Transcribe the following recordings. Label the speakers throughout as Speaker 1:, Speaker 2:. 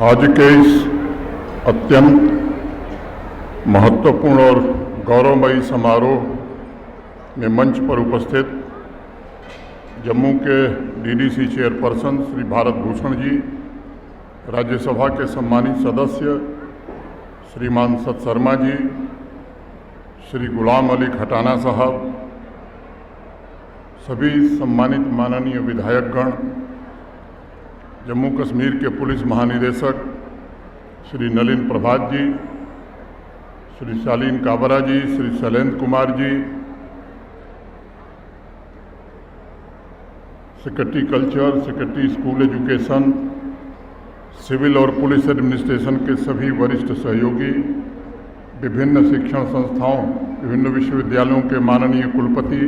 Speaker 1: आज के इस अत्यंत महत्वपूर्ण और गौरवमयी समारोह में मंच पर उपस्थित जम्मू के डीडीसी चेयरपर्सन श्री भारत भूषण जी, राज्यसभा के सम्मानित सदस्य श्रीमान सत शर्मा जी, श्री गुलाम अली खटाना साहब, सभी सम्मानित माननीय विधायकगण, जम्मू कश्मीर के पुलिस महानिदेशक Shri Nalin Prabhat ji, Shri Shalin Kabra ji, Shri Shailendra Kumar ji, secretary culture, secretary school education, civil और पुलिस एडमिनिस्ट्रेशन के सभी वरिष्ठ सहयोगी, विभिन्न शिक्षण संस्थाओं, विभिन्न विश्वविद्यालयों के माननीय कुलपति,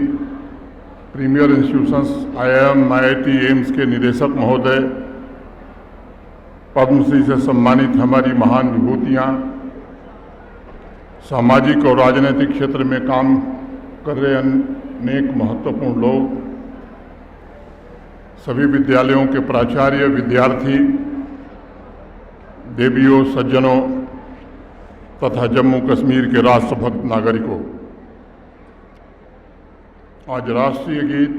Speaker 1: premier institutions, IIM, IIT, AIIMS के निदेशक महोदय, पद्मश्री से सम्मानित हमारी महान विभूतियाँ, सामाजिक और राजनीतिक क्षेत्र में काम कर रहे अनेक महत्वपूर्ण लोग, सभी विद्यालयों के प्राचार्य, विद्यार्थी, देवियों, सज्जनों तथा जम्मू कश्मीर के राष्ट्रभक्त नागरिकों, आज राष्ट्रीय गीत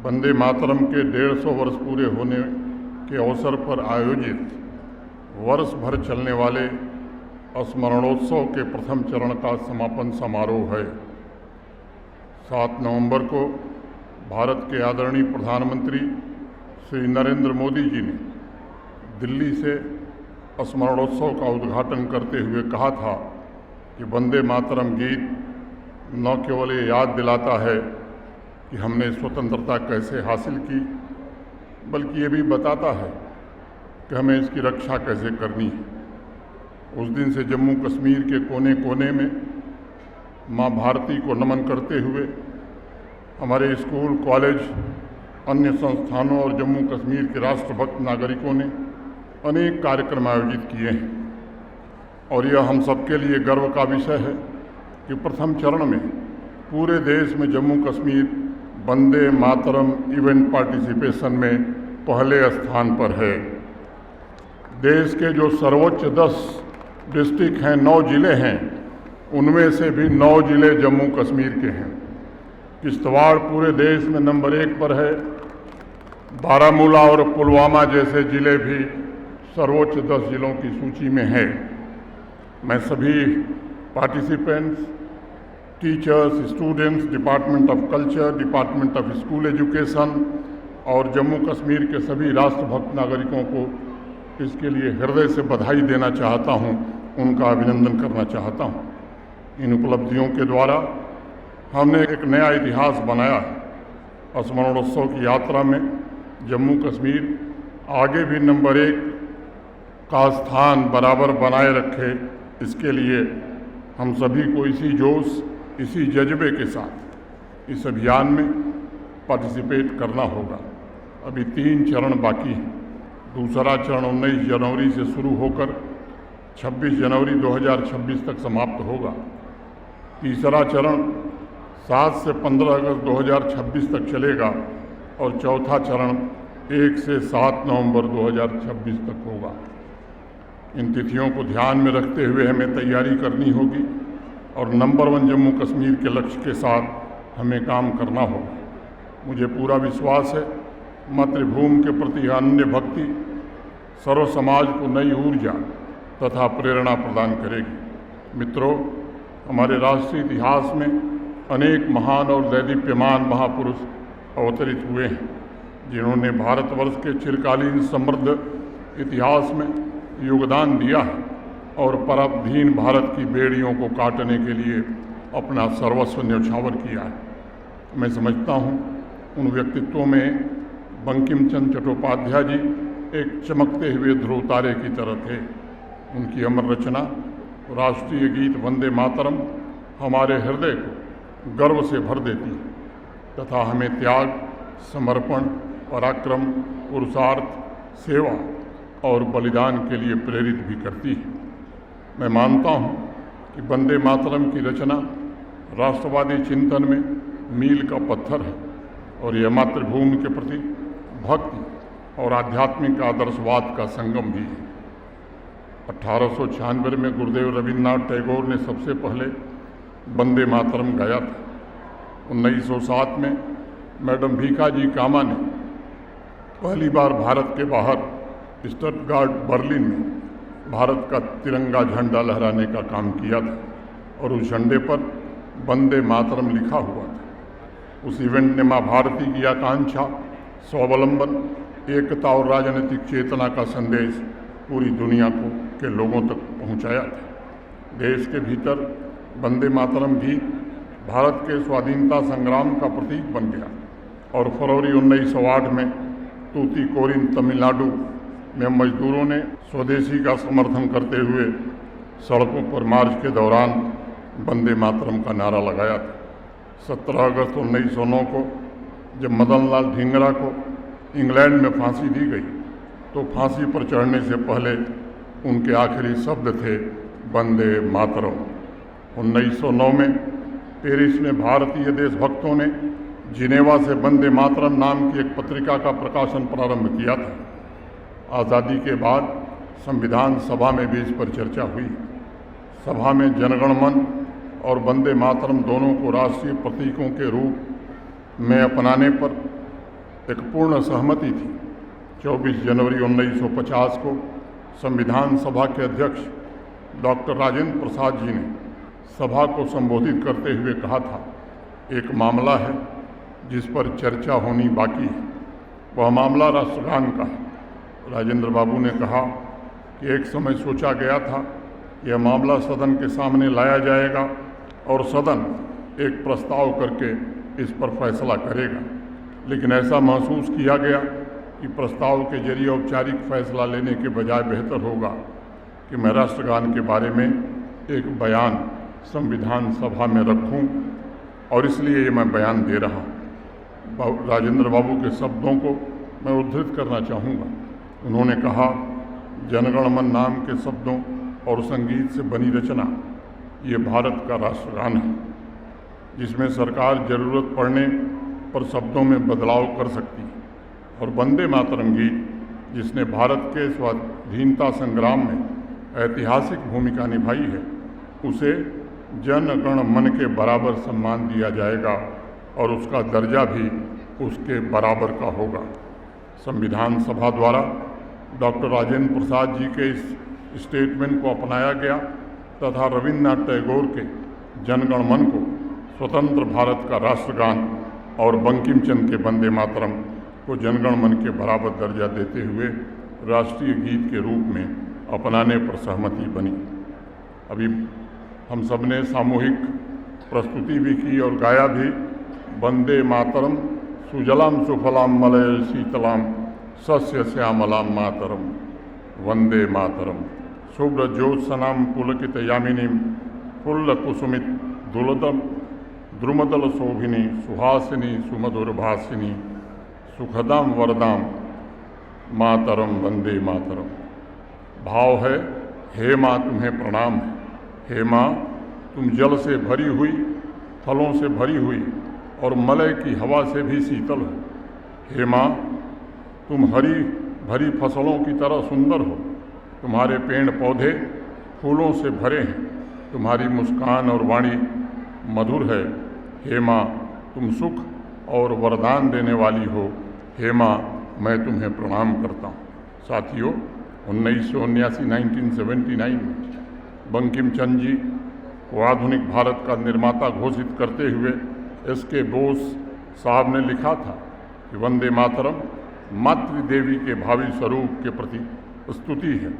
Speaker 1: वंदे मातरम के 150 वर्ष पूरे होने के अवसर पर आयोजित वर्ष भर चलने वाले स्मरणोत्सव के प्रथम चरण का समापन समारोह है। 7 नवंबर को भारत के आदरणीय प्रधानमंत्री श्री नरेंद्र मोदी जी ने दिल्ली से स्मरणोत्सव का उद्घाटन करते हुए कहा था कि वंदे मातरम गीत न केवल ये याद दिलाता है कि हमने स्वतंत्रता कैसे हासिल की, बल्कि ये भी बताता है कि हमें इसकी रक्षा कैसे करनी है। उस दिन से जम्मू कश्मीर के कोने कोने में माँ भारती को नमन करते हुए हमारे स्कूल, कॉलेज, अन्य संस्थानों और जम्मू कश्मीर के राष्ट्रभक्त नागरिकों ने अनेक कार्यक्रम आयोजित किए हैं और यह हम सबके लिए गर्व का विषय है कि प्रथम चरण में पूरे देश में जम्मू कश्मीर वंदे मातरम इवेंट पार्टिसिपेशन में पहले स्थान पर है। देश के जो सर्वोच्च 10 डिस्ट्रिक्ट हैं, 9 जिले हैं, उनमें से भी 9 जिले जम्मू कश्मीर के हैं। किश्तवाड़ पूरे देश में नंबर 1 पर है। बारामूला और पुलवामा जैसे जिले भी सर्वोच्च 10 जिलों की सूची में है। मैं सभी participants, teachers, students, department of culture, department of school education और जम्मू कश्मीर के सभी राष्ट्रभक्त नागरिकों को इसके लिए हृदय से बधाई देना चाहता हूं, उनका अभिनंदन करना चाहता हूं। इन उपलब्धियों के द्वारा हमने एक नया इतिहास बनाया है। स्मरणोत्सव की यात्रा में जम्मू कश्मीर आगे भी नंबर 1 का स्थान बराबर बनाए रखे, इसके लिए हम सभी को इसी जोश, इसी जज्बे के साथ इस अभियान में पार्टिसिपेट करना होगा। अभी 3 चरण बाकी हैं। दूसरा चरण 19 जनवरी से शुरू होकर 26 जनवरी 2026 तक समाप्त होगा। तीसरा चरण 7 से 15 अगस्त 2026 तक चलेगा और चौथा चरण 1 से 7 नवंबर 2026 तक होगा। इन तिथियों को ध्यान में रखते हुए हमें तैयारी करनी होगी और नंबर 1 जम्मू कश्मीर के लक्ष्य के साथ हमें काम करना होगा। मुझे पूरा विश्वास है मातृभूमि के प्रति अनन्य भक्ति सर्व समाज को नई ऊर्जा तथा प्रेरणा प्रदान करेगी। मित्रों, हमारे राष्ट्रीय इतिहास में अनेक महान और दैदीप्यमान महापुरुष अवतरित हुए हैं, जिन्होंने भारतवर्ष के चिरकालीन समृद्ध इतिहास में योगदान दिया है और पराधीन भारत की बेड़ियों को काटने के लिए अपना सर्वस्व न्यौछावर किया है। मैं समझता हूँ उन व्यक्तित्वों में बंकिम चंद्र चट्टोपाध्याय जी एक चमकते हुए ध्रुव तारे की तरह थे। उनकी अमर रचना राष्ट्रीय गीत वंदे मातरम हमारे हृदय को गर्व से भर देती है तथा हमें त्याग, समर्पण, पराक्रम, पुरुषार्थ, सेवा और बलिदान के लिए प्रेरित भी करती है। मैं मानता हूँ कि वंदे मातरम की रचना राष्ट्रवादी चिंतन में मील का पत्थर है और यह मातृभूमि के प्रति भक्ति और आध्यात्मिक आदर्शवाद का संगम भी है। 1896 में गुरुदेव रविन्द्रनाथ टैगोर ने सबसे पहले वंदे मातरम गाया था। 1907 में मैडम भीखाजी कामा ने पहली बार भारत के बाहर स्टटगार्ट बर्लिन में भारत का तिरंगा झंडा लहराने का काम किया था और उस झंडे पर वंदे मातरम लिखा हुआ था। उस इवेंट ने माँ भारती की आकांक्षा, स्वावलंबन, एकता और राजनीतिक चेतना का संदेश पूरी दुनिया के लोगों तक पहुंचाया था। देश के भीतर वंदे मातरम गीत भारत के स्वाधीनता संग्राम का प्रतीक बन गया और फरवरी 1908 में तूतीकोरिन, तमिलनाडु में मजदूरों ने स्वदेशी का समर्थन करते हुए सड़कों पर मार्च के दौरान वंदे मातरम का नारा लगाया था। 17 अगस्त 1909 को जब मदन लाल धिंगरा को इंग्लैंड में फांसी दी गई तो फांसी पर चढ़ने से पहले उनके आखिरी शब्द थे वंदे मातरम। 1909 में पेरिस में भारतीय देशभक्तों ने जिनेवा से वंदे मातरम नाम की एक पत्रिका का प्रकाशन प्रारंभ किया था। आज़ादी के बाद संविधान सभा में भी इस पर चर्चा हुई। सभा में जनगण मन और वंदे मातरम दोनों को राष्ट्रीय प्रतीकों के रूप में अपनाने पर एक पूर्ण सहमति थी। 24 जनवरी 1950 को संविधान सभा के अध्यक्ष डॉक्टर राजेंद्र प्रसाद जी ने सभा को संबोधित करते हुए कहा था, एक मामला है जिस पर चर्चा होनी बाकी है, वह मामला राष्ट्रगान का है। राजेंद्र बाबू ने कहा कि एक समय सोचा गया था यह मामला सदन के सामने लाया जाएगा और सदन एक प्रस्ताव करके इस पर फैसला करेगा, लेकिन ऐसा महसूस किया गया कि प्रस्ताव के जरिए औपचारिक फैसला लेने के बजाय बेहतर होगा कि मैं राष्ट्रगान के बारे में एक बयान संविधान सभा में रखूं और इसलिए ये मैं बयान दे रहा हूँ। राजेंद्र बाबू के शब्दों को मैं उद्धृत करना चाहूँगा। उन्होंने कहा, जनगण मन नाम के शब्दों और संगीत से बनी रचना ये भारत का राष्ट्रगान है, जिसमें सरकार जरूरत पड़ने पर शब्दों में बदलाव कर सकती है, और वंदे मातरम गीत जिसने भारत के स्वाधीनता संग्राम में ऐतिहासिक भूमिका निभाई है, उसे जन गण मन के बराबर सम्मान दिया जाएगा और उसका दर्जा भी उसके बराबर का होगा। संविधान सभा द्वारा डॉक्टर राजेंद्र प्रसाद जी के इस स्टेटमेंट को अपनाया गया तथा रविन्द्रनाथ टैगोर के जनगण मन को स्वतंत्र भारत का राष्ट्रगान और बंकिम चंद्र के वंदे मातरम को जनगण मन के बराबर दर्जा देते हुए राष्ट्रीय गीत के रूप में अपनाने पर सहमति बनी। अभी हम सब ने सामूहिक प्रस्तुति भी की और गाया भी, वंदे मातरम सुजलाम सुफलाम मलय शीतलाम सस्य श्यामलाम मातरम वंदे मातरम शुभ्र ज्योत्सनाम पुलकित यामिनीम फुल्ल कुसुमित दुलदम द्रुमदल शोभिनी सुहासिनी सुमधुर भासिनी सुखदाम वरदाम मातरम वंदे मातरम। भाव है, हे माँ तुम्हें प्रणाम है, हे माँ तुम जल से भरी हुई, फलों से भरी हुई और मलय की हवा से भी शीतल हो। हे माँ तुम हरी भरी फसलों की तरह सुंदर हो, तुम्हारे पेड़ पौधे फूलों से भरे हैं, तुम्हारी मुस्कान और वाणी मधुर है। हे माँ तुम सुख और वरदान देने वाली हो। हे माँ मैं तुम्हें प्रणाम करता हूँ। साथियों, 1979 में बंकिम चंद्र जी को आधुनिक भारत का निर्माता घोषित करते हुए एस.के. बोस साहब ने लिखा था कि वंदे मातरम मातृदेवी के भावी स्वरूप के प्रति स्तुति है,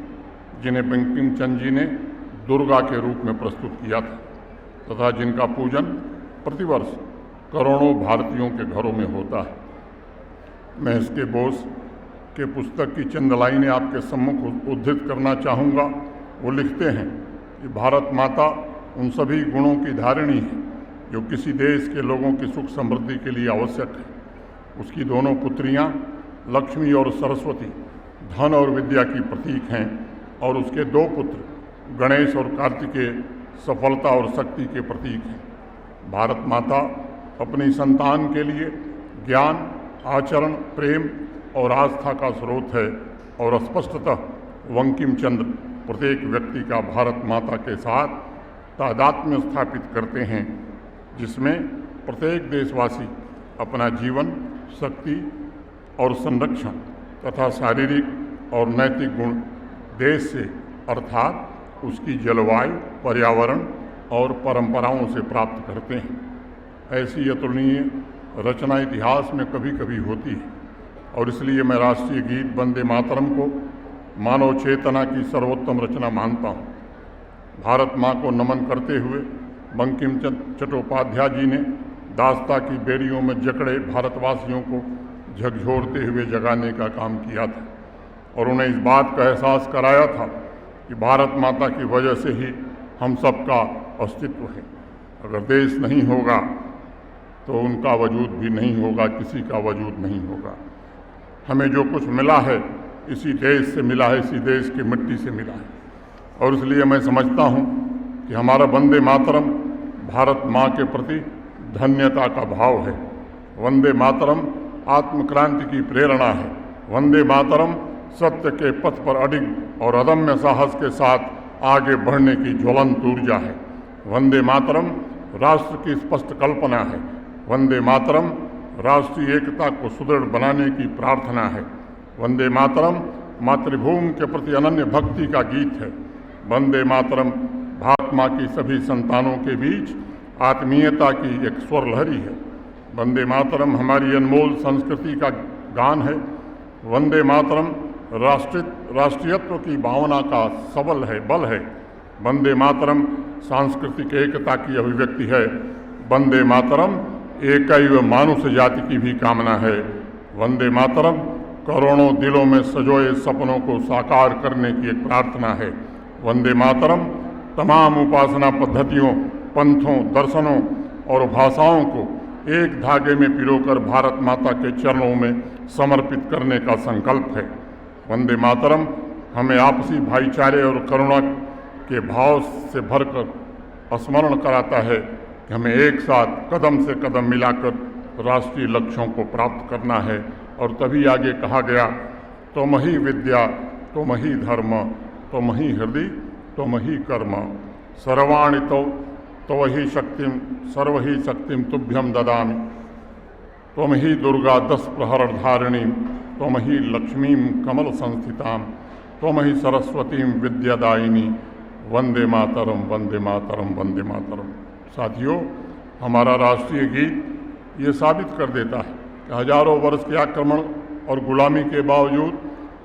Speaker 1: जिन्हें बंकिम चंद्र जी ने दुर्गा के रूप में प्रस्तुत किया था तथा जिनका पूजन प्रतिवर्ष करोड़ों भारतीयों के घरों में होता है। मैं एस.के. बोस के पुस्तक की चंद लाइनें आपके सम्मुख उद्धृत करना चाहूँगा। वो लिखते हैं कि भारत माता उन सभी गुणों की धारिणी है जो किसी देश के लोगों की सुख समृद्धि के लिए आवश्यक है। उसकी दोनों पुत्रियाँ लक्ष्मी और सरस्वती धन और विद्या की प्रतीक हैं और उसके दो पुत्र गणेश और कार्तिकेय सफलता और शक्ति के प्रतीक हैं। भारत माता अपनी संतान के लिए ज्ञान, आचरण, प्रेम और आस्था का स्रोत है और स्पष्टतः बंकिम चंद्र प्रत्येक व्यक्ति का भारत माता के साथ तादात्म्य स्थापित करते हैं, जिसमें प्रत्येक देशवासी अपना जीवन, शक्ति और संरक्षण तथा शारीरिक और नैतिक गुण देश से अर्थात उसकी जलवायु, पर्यावरण और परंपराओं से प्राप्त करते हैं। ऐसी अतुलनीय रचना इतिहास में कभी कभी होती है और इसलिए मैं राष्ट्रीय गीत वंदे मातरम को मानव चेतना की सर्वोत्तम रचना मानता हूँ। भारत माँ को नमन करते हुए बंकिम चंद्र चट्टोपाध्याय जी ने दास्ता की बेड़ियों में जकड़े भारतवासियों को झकझोरते हुए जगाने का काम किया था और उन्हें इस बात का एहसास कराया था कि भारत माता की वजह से ही हम सबका अस्तित्व है। अगर देश नहीं होगा तो उनका वजूद भी नहीं होगा, किसी का वजूद नहीं होगा। हमें जो कुछ मिला है इसी देश से मिला है, इसी देश की मिट्टी से मिला है और इसलिए मैं समझता हूँ कि हमारा वंदे मातरम भारत माँ के प्रति धन्यता का भाव है। वंदे मातरम आत्मक्रांति की प्रेरणा है। वंदे मातरम सत्य के पथ पर अडिग और अदम्य साहस के साथ आगे बढ़ने की ज्वलंत ऊर्जा है। वंदे मातरम राष्ट्र की स्पष्ट कल्पना है। वंदे मातरम राष्ट्रीय एकता को सुदृढ़ बनाने की प्रार्थना है। वंदे मातरम मातृभूमि के प्रति अनन्य भक्ति का गीत है। वंदे मातरम भारत माँ की सभी संतानों के बीच आत्मीयता की एक स्वर लहरी है। वंदे मातरम हमारी अनमोल संस्कृति का गान है। वंदे मातरम राष्ट्रीयत्व की भावना का बल है। वंदे मातरम सांस्कृतिक एकता की अभिव्यक्ति है। वंदे मातरम एकैव मानुष जाति की भी कामना है। वंदे मातरम करोड़ों दिलों में सजोए सपनों को साकार करने की एक प्रार्थना है। वंदे मातरम तमाम उपासना पद्धतियों, पंथों, दर्शनों और भाषाओं को एक धागे में पिरोकर भारत माता के चरणों में समर्पित करने का संकल्प है। वंदे मातरम हमें आपसी भाईचारे और करुणा के भाव से भरकर स्मरण कराता है कि हमें एक साथ कदम से कदम मिलाकर राष्ट्रीय लक्ष्यों को प्राप्त करना है। और तभी आगे कहा गया, त्वमहि विद्या त्वमहि धर्म त्वमहि हृदय त्वमहि कर्म सर्वाणि त्वहि शक्तिं सर्वहि शक्तिं तुभ्यं ददामि त्वमहि दुर्गा 10 प्रहर धारिणीं त्वमहि लक्ष्मीं कमल संस्थितां त्वमहि सरस्वतीं विद्यादायिनी वंदे मातरम वंदे मातरम वंदे मातरम। साथियों, हमारा राष्ट्रीय गीत ये साबित कर देता है कि हजारों वर्ष के आक्रमण और गुलामी के बावजूद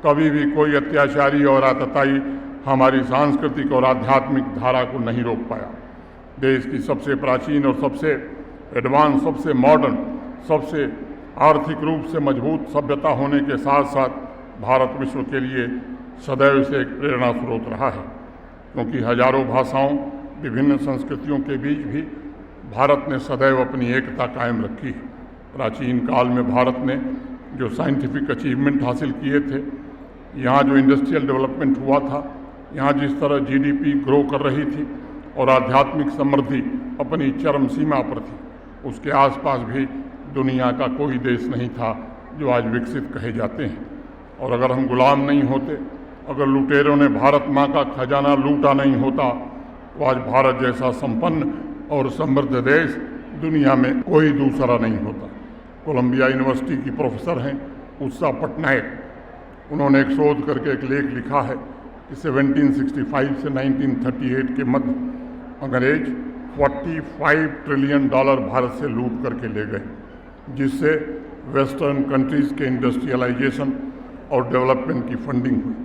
Speaker 1: कभी भी कोई अत्याचारी और आतताई हमारी सांस्कृतिक और आध्यात्मिक धारा को नहीं रोक पाया। देश की सबसे प्राचीन और सबसे एडवांस, सबसे मॉडर्न, सबसे आर्थिक रूप से मजबूत सभ्यता होने के साथ साथ भारत विश्व के लिए सदैव से एक प्रेरणा स्रोत रहा है, क्योंकि हजारों भाषाओं, विभिन्न संस्कृतियों के बीच भी भारत ने सदैव अपनी एकता कायम रखी है। प्राचीन काल में भारत ने जो साइंटिफिक अचीवमेंट हासिल किए थे, यहाँ जो इंडस्ट्रियल डेवलपमेंट हुआ था, यहाँ जिस तरह जीडीपी ग्रो कर रही थी और आध्यात्मिक समृद्धि अपनी चरम सीमा पर थी, उसके आसपास भी दुनिया का कोई देश नहीं था जो आज विकसित कहे जाते हैं। और अगर हम गुलाम नहीं होते, अगर लुटेरों ने भारत माँ का खजाना लूटा नहीं होता, तो आज भारत जैसा संपन्न और समृद्ध देश दुनिया में कोई दूसरा नहीं होता। कोलंबिया यूनिवर्सिटी की प्रोफेसर हैं उषा पटनायक, उन्होंने एक शोध करके एक लेख लिखा है कि 1765 से 1938 के मध्य अंग्रेज $45 ट्रिलियन भारत से लूट करके ले गए, जिससे वेस्टर्न कंट्रीज़ के इंडस्ट्रियलाइजेशन और डेवलपमेंट की फंडिंग हुई।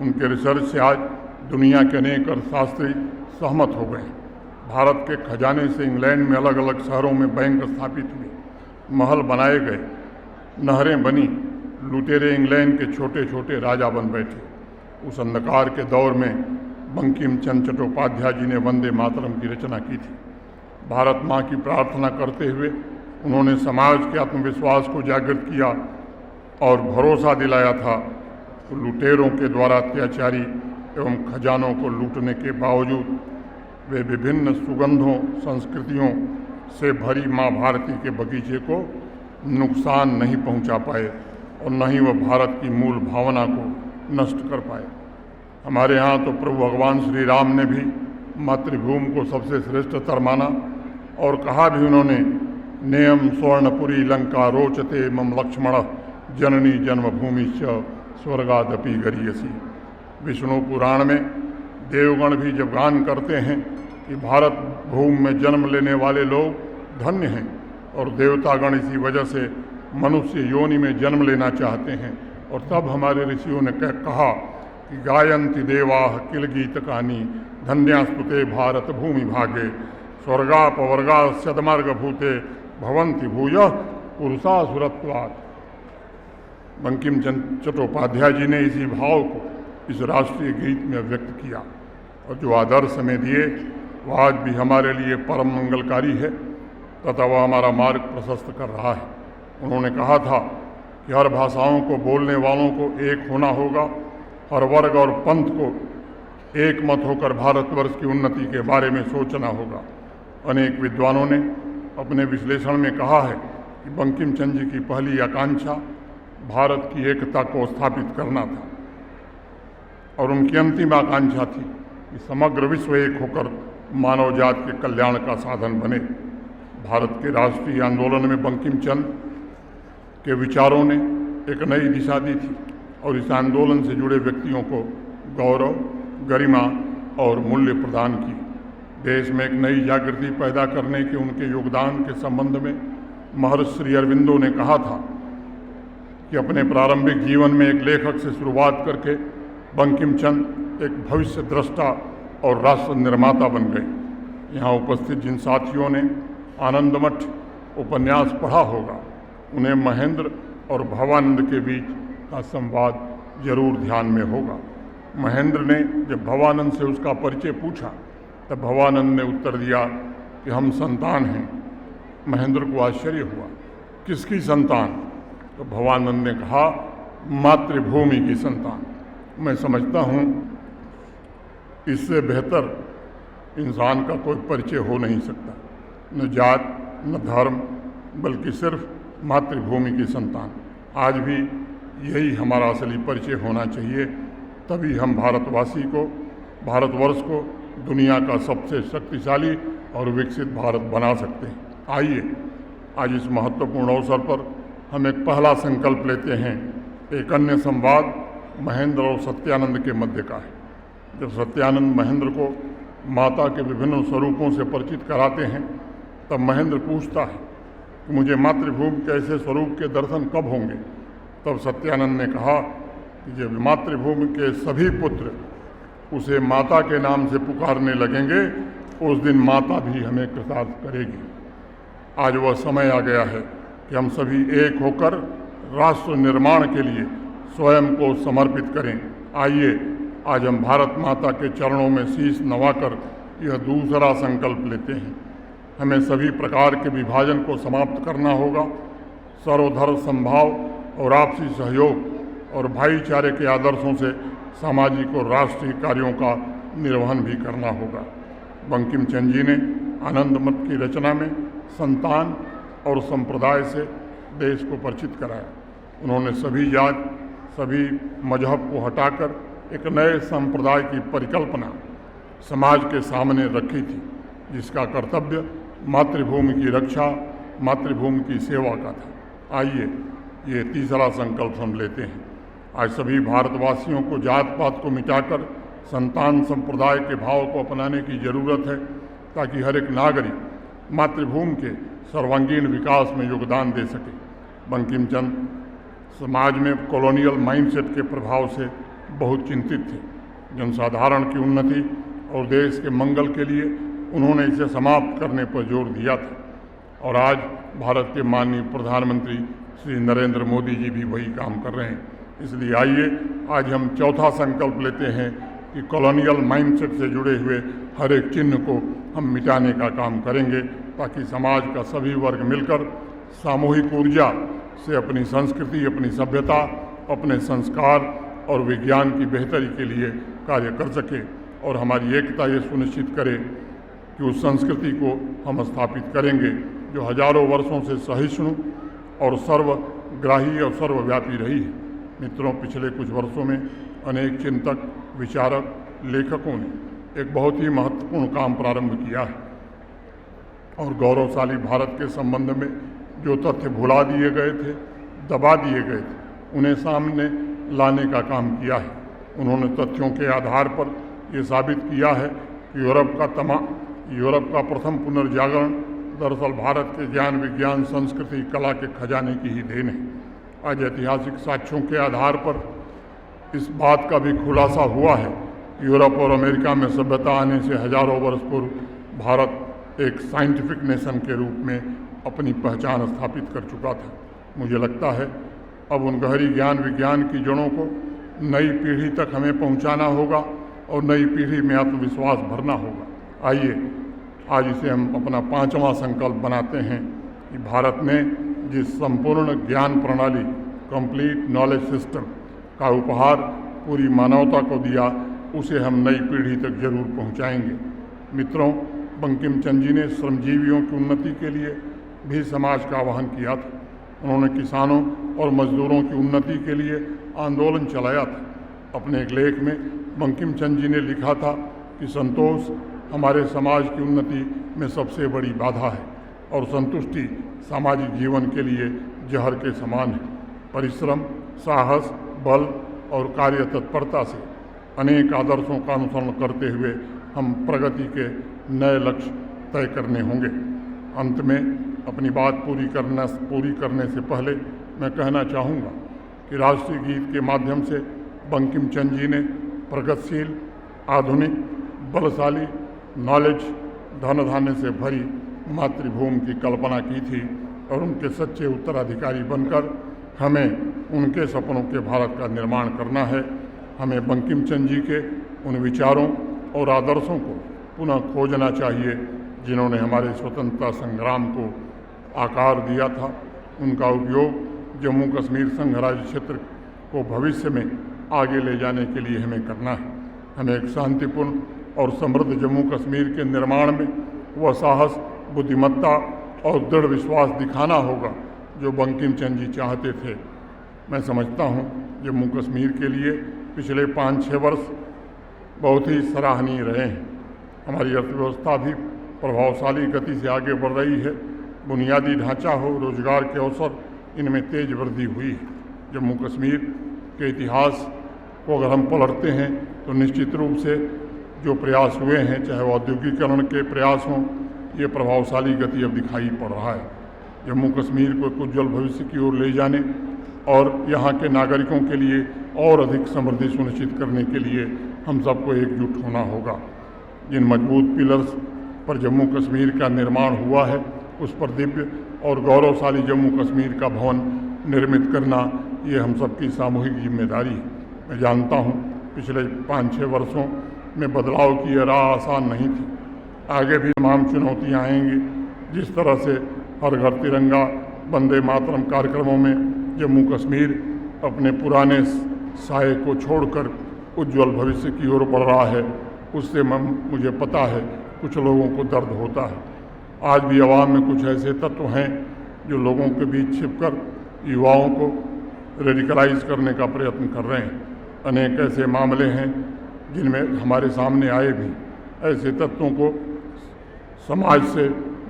Speaker 1: उनके रिसर्च से आज दुनिया के अनेक अर्थशास्त्री सहमत हो गए। भारत के खजाने से इंग्लैंड में अलग अलग शहरों में बैंक स्थापित हुए, महल बनाए गए, नहरें बनी, लुटेरे इंग्लैंड के छोटे छोटे राजा बन बैठे। उस अंधकार के दौर में बंकिम चंद्र चट्टोपाध्याय जी ने वंदे मातरम की रचना की थी। भारत माँ की प्रार्थना करते हुए उन्होंने समाज के आत्मविश्वास को जागृत किया और भरोसा दिलाया था कि लुटेरों के द्वारा अत्याचारी एवं खजानों को लूटने के बावजूद वे विभिन्न सुगंधों, संस्कृतियों से भरी माँ भारती के बगीचे को नुकसान नहीं पहुंचा पाए और न ही वह भारत की मूल भावना को नष्ट कर पाए। हमारे यहाँ तो प्रभु भगवान श्री राम ने भी मातृभूमि को सबसे श्रेष्ठतर माना और कहा भी उन्होंने, नेयम स्वर्णपुरी लंका रोचते मम लक्ष्मण जननी जन्मभूमि च स्वर्गादपि गरीयसी। विष्णु पुराण में देवगण भी जब गान करते हैं कि भारत भूमि में जन्म लेने वाले लोग धन्य हैं, और देवतागण इसी वजह से मनुष्य योनि में जन्म लेना चाहते हैं। और तब हमारे ऋषियों ने कहा कि गायन्ति देवाः किल गीतकानि धन्यास्तुते भारत भूमि भागे स्वर्गापवर्गा सदमार्ग भूते भवन्ति भूयः पुरुषासुरत्वात्। बंकिम चंद्र चट्टोपाध्याय जी ने इसी भाव को इस राष्ट्रीय गीत में व्यक्त किया और जो आदर्श हमें दिए वह आज भी हमारे लिए परम मंगलकारी है तथा वह हमारा मार्ग प्रशस्त कर रहा है। उन्होंने कहा था कि हर भाषाओं को बोलने वालों को एक होना होगा, हर वर्ग और पंथ को एक मत होकर भारतवर्ष की उन्नति के बारे में सोचना होगा। अनेक विद्वानों ने अपने विश्लेषण में कहा है कि बंकिम चंद्र जी की पहली आकांक्षा भारत की एकता को स्थापित करना था और उनकी अंतिम आकांक्षा थी कि समग्र विश्व एक होकर मानव जाति के कल्याण का साधन बने। भारत के राष्ट्रीय आंदोलन में बंकिम चंद्र के विचारों ने एक नई दिशा दी थी और इस आंदोलन से जुड़े व्यक्तियों को गौरव, गरिमा और मूल्य प्रदान की। देश में एक नई जागृति पैदा करने के उनके योगदान के संबंध में महर्षि श्री अरविंदो ने कहा था कि अपने प्रारंभिक जीवन में एक लेखक से शुरुआत करके बंकिम चंद्र एक भविष्य दृष्टा और राष्ट्र निर्माता बन गए। यहाँ उपस्थित जिन साथियों ने आनंदमठ उपन्यास पढ़ा होगा उन्हें महेंद्र और भवानंद के बीच का संवाद जरूर ध्यान में होगा। महेंद्र ने जब भवानंद से उसका परिचय पूछा तब भवानंद ने उत्तर दिया कि हम संतान हैं। महेंद्र को आश्चर्य हुआ, किसकी संतान? तो भवानंद ने कहा, मातृभूमि की संतान। मैं समझता हूँ इससे बेहतर इंसान का कोई परिचय हो नहीं सकता, न जात न धर्म, बल्कि सिर्फ मातृभूमि की संतान। आज भी यही हमारा असली परिचय होना चाहिए, तभी हम भारतवासी को, भारतवर्ष को दुनिया का सबसे शक्तिशाली और विकसित भारत बना सकते हैं। आइए आज इस महत्वपूर्ण अवसर पर हम एक पहला संकल्प लेते हैं। एक अन्य संवाद महेंद्र और सत्यानंद के मध्य का है। जब सत्यानंद महेंद्र को माता के विभिन्न स्वरूपों से परिचित कराते हैं तब महेंद्र पूछता है कि मुझे मातृभूमि के ऐसे स्वरूप के दर्शन कब होंगे? तब सत्यानंद ने कहा कि जब मातृभूमि के सभी पुत्र उसे माता के नाम से पुकारने लगेंगे उस दिन माता भी हमें कृतार्थ करेगी। आज वह समय आ गया है कि हम सभी एक होकर राष्ट्र निर्माण के लिए स्वयं को समर्पित करें। आइए आज हम भारत माता के चरणों में शीश नवाकर यह दूसरा संकल्प लेते हैं। हमें सभी प्रकार के विभाजन को समाप्त करना होगा। सर्वधर्म समभाव और आपसी सहयोग और भाईचारे के आदर्शों से सामाजिक और राष्ट्रीय कार्यों का निर्वहन भी करना होगा। बंकिम चंद्र जी ने आनंद मठ की रचना में संतान और संप्रदाय से देश को परिचित कराया। उन्होंने सभी जात, सभी मजहब को हटाकर एक नए संप्रदाय की परिकल्पना समाज के सामने रखी थी, जिसका कर्तव्य मातृभूमि की रक्षा, मातृभूमि की सेवा का था। आइए ये तीसरा संकल्प हम लेते हैं। आज सभी भारतवासियों को जात पात को मिटाकर संतान संप्रदाय के भाव को अपनाने की ज़रूरत है, ताकि हर एक नागरिक मातृभूमि के सर्वांगीण विकास में योगदान दे सके। बंकिम चंद्र समाज में कॉलोनियल माइंडसेट के प्रभाव से बहुत चिंतित थे। जनसाधारण की उन्नति और देश के मंगल के लिए उन्होंने इसे समाप्त करने पर जोर दिया था और आज भारत के माननीय प्रधानमंत्री श्री नरेंद्र मोदी जी भी वही काम कर रहे हैं। इसलिए आइए आज हम चौथा संकल्प लेते हैं कि कॉलोनियल माइंडसेट से जुड़े हुए हर एक चिन्ह को हम मिटाने का काम करेंगे, ताकि समाज का सभी वर्ग मिलकर सामूहिक ऊर्जा से अपनी संस्कृति, अपनी सभ्यता, अपने संस्कार और विज्ञान की बेहतरी के लिए कार्य कर सके और हमारी एकता ये सुनिश्चित करे कि उस संस्कृति को हम स्थापित करेंगे जो हजारों वर्षों से सहिष्णु और सर्वग्राही और सर्वव्यापी रही है। मित्रों, पिछले कुछ वर्षों में अनेक चिंतक, विचारक, लेखकों ने एक बहुत ही महत्वपूर्ण काम प्रारंभ किया है और गौरवशाली भारत के संबंध में जो तथ्य भुला दिए गए थे, दबा दिए गए थे, उन्हें सामने लाने का काम किया है। उन्होंने तथ्यों के आधार पर ये साबित किया है कि यूरोप का प्रथम पुनर्जागरण दरअसल भारत के ज्ञान, विज्ञान, संस्कृति, कला के खजाने की ही देन है। आज ऐतिहासिक साक्ष्यों के आधार पर इस बात का भी खुलासा हुआ है कि यूरोप और अमेरिका में सभ्यता आने से हजारों वर्ष पूर्व भारत एक साइंटिफिक नेशन के रूप में अपनी पहचान स्थापित कर चुका था। मुझे लगता है अब उन गहरी ज्ञान, विज्ञान की जड़ों को नई पीढ़ी तक हमें पहुंचाना होगा और नई पीढ़ी में आत्मविश्वास भरना होगा। आइए आज इसे हम अपना 5वां संकल्प बनाते हैं कि भारत ने जिस संपूर्ण ज्ञान प्रणाली, कंप्लीट नॉलेज सिस्टम का उपहार पूरी मानवता को दिया, उसे हम नई पीढ़ी तक जरूर पहुंचाएंगे। मित्रों, बंकिम चंद्र जी ने श्रमजीवियों की उन्नति के लिए भी समाज का आह्वान किया था। उन्होंने किसानों और मजदूरों की उन्नति के लिए आंदोलन चलाया था। अपने एक लेख में बंकिम चंद्र जी ने लिखा था कि संतोष हमारे समाज की उन्नति में सबसे बड़ी बाधा है और संतुष्टि सामाजिक जीवन के लिए जहर के समान है। परिश्रम, साहस, बल और कार्य तत्परता से अनेक आदर्शों का अनुसरण करते हुए हम प्रगति के नए लक्ष्य तय करने होंगे। अंत में अपनी बात पूरी करने से पहले मैं कहना चाहूँगा कि राष्ट्रीय गीत के माध्यम से बंकिम चंद्र जी ने प्रगतिशील, आधुनिक, बलशाली, नॉलेज, धन धान्य से भरी मातृभूमि की कल्पना की थी और उनके सच्चे उत्तराधिकारी बनकर हमें उनके सपनों के भारत का निर्माण करना है। हमें बंकिम चंद्र जी के उन विचारों और आदर्शों को पुनः खोजना चाहिए जिन्होंने हमारे स्वतंत्रता संग्राम को आकार दिया था। उनका उपयोग जम्मू कश्मीर संघ राज्य क्षेत्र को भविष्य में आगे ले जाने के लिए हमें करना है। हमें एक शांतिपूर्ण और समृद्ध जम्मू कश्मीर के निर्माण में वह साहस, बुद्धिमत्ता और दृढ़ विश्वास दिखाना होगा जो बंकिम चंद्र जी चाहते थे। मैं समझता हूँ जम्मू कश्मीर के लिए पिछले 5-6 वर्ष बहुत ही सराहनीय रहे हैं। हमारी अर्थव्यवस्था भी प्रभावशाली गति से आगे बढ़ रही है। बुनियादी ढांचा हो, रोजगार के अवसर, इनमें तेज वृद्धि हुई है। जम्मू कश्मीर के इतिहास को अगर हम पलटते हैं तो निश्चित रूप से जो प्रयास हुए हैं, चाहे वो औद्योगिकरण के प्रयास हों, ये प्रभावशाली गति अब दिखाई पड़ रहा है। जम्मू कश्मीर को एक उज्ज्वल भविष्य की ओर ले जाने और यहाँ के नागरिकों के लिए और अधिक समृद्धि सुनिश्चित करने के लिए हम सबको एकजुट होना होगा। जिन मजबूत पिलर्स पर जम्मू कश्मीर का निर्माण हुआ है, उस पर दिव्य और गौरवशाली जम्मू कश्मीर का भवन निर्मित करना ये हम सबकी सामूहिक जिम्मेदारी है। मैं जानता हूँ पिछले 5-6 वर्षों में बदलाव की यह राह आसान नहीं थी। आगे भी तमाम चुनौतियाँ आएंगी। जिस तरह से हर घर तिरंगा, वंदे मातरम कार्यक्रमों में जम्मू कश्मीर अपने पुराने साये को छोड़कर उज्ज्वल भविष्य की ओर बढ़ रहा है, उससे मुझे पता है कुछ लोगों को दर्द होता है। आज भी अवाम में कुछ ऐसे तत्व हैं जो लोगों के बीच छिपकर युवाओं को रेडिकलाइज करने का प्रयत्न कर रहे हैं। अनेक ऐसे मामले हैं जिनमें हमारे सामने आए भी। ऐसे तत्वों को समाज से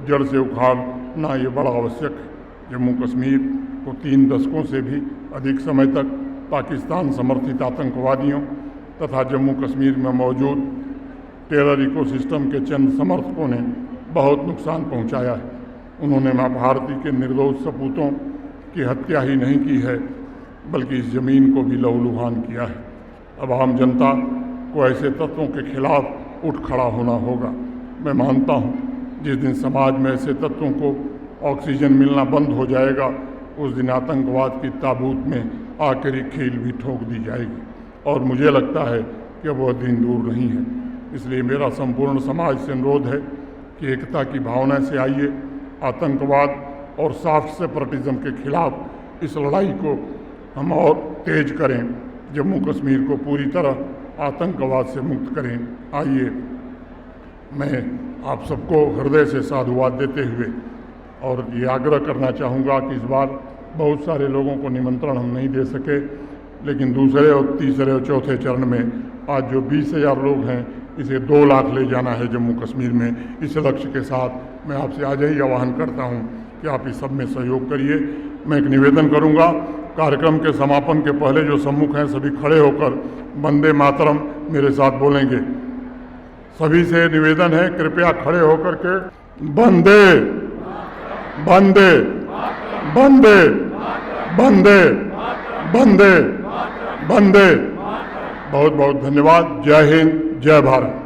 Speaker 1: जड़ से उखाड़ना ये बड़ा आवश्यक है। जम्मू कश्मीर को 3 दशकों से भी अधिक समय तक पाकिस्तान समर्थित आतंकवादियों तथा जम्मू कश्मीर में मौजूद टेरर इकोसिस्टम के चंद समर्थकों ने बहुत नुकसान पहुंचाया है। उन्होंने माँ भारती के निर्दोष सपूतों की हत्या ही नहीं की है, बल्कि इस ज़मीन को भी लहूलुहान किया है। अब आम जनता को ऐसे तत्वों के खिलाफ उठ खड़ा होना होगा। मैं मानता हूँ जिस दिन समाज में ऐसे तत्वों को ऑक्सीजन मिलना बंद हो जाएगा, उस दिन आतंकवाद की ताबूत में आखिरी कील भी ठोक दी जाएगी। और मुझे लगता है कि वह दिन दूर नहीं है। इसलिए मेरा संपूर्ण समाज से अनुरोध है कि एकता की भावना से आइए, आतंकवाद और सॉफ्ट सेपरेटिज्म के खिलाफ इस लड़ाई को हम और तेज करें, जम्मू कश्मीर को पूरी तरह आतंकवाद से मुक्त करें। आइए, मैं आप सबको हृदय से साधुवाद देते हुए और ये आग्रह करना चाहूँगा कि इस बार बहुत सारे लोगों को निमंत्रण हम नहीं दे सके, लेकिन दूसरे और तीसरे और चौथे चरण में आज जो 20,000 लोग हैं, इसे 2 लाख ले जाना है जम्मू कश्मीर में। इस लक्ष्य के साथ मैं आपसे आज ही आह्वान करता हूं कि आप इस सब में सहयोग करिए। मैं एक निवेदन करूंगा, कार्यक्रम के समापन के पहले जो सम्मुख हैं सभी खड़े होकर वंदे मातरम मेरे साथ बोलेंगे। सभी से निवेदन है, कृपया खड़े होकर के वंदे वंदे वंदे वंदे वंदे वंदे। बहुत बहुत धन्यवाद। जय हिंद, जय भारत।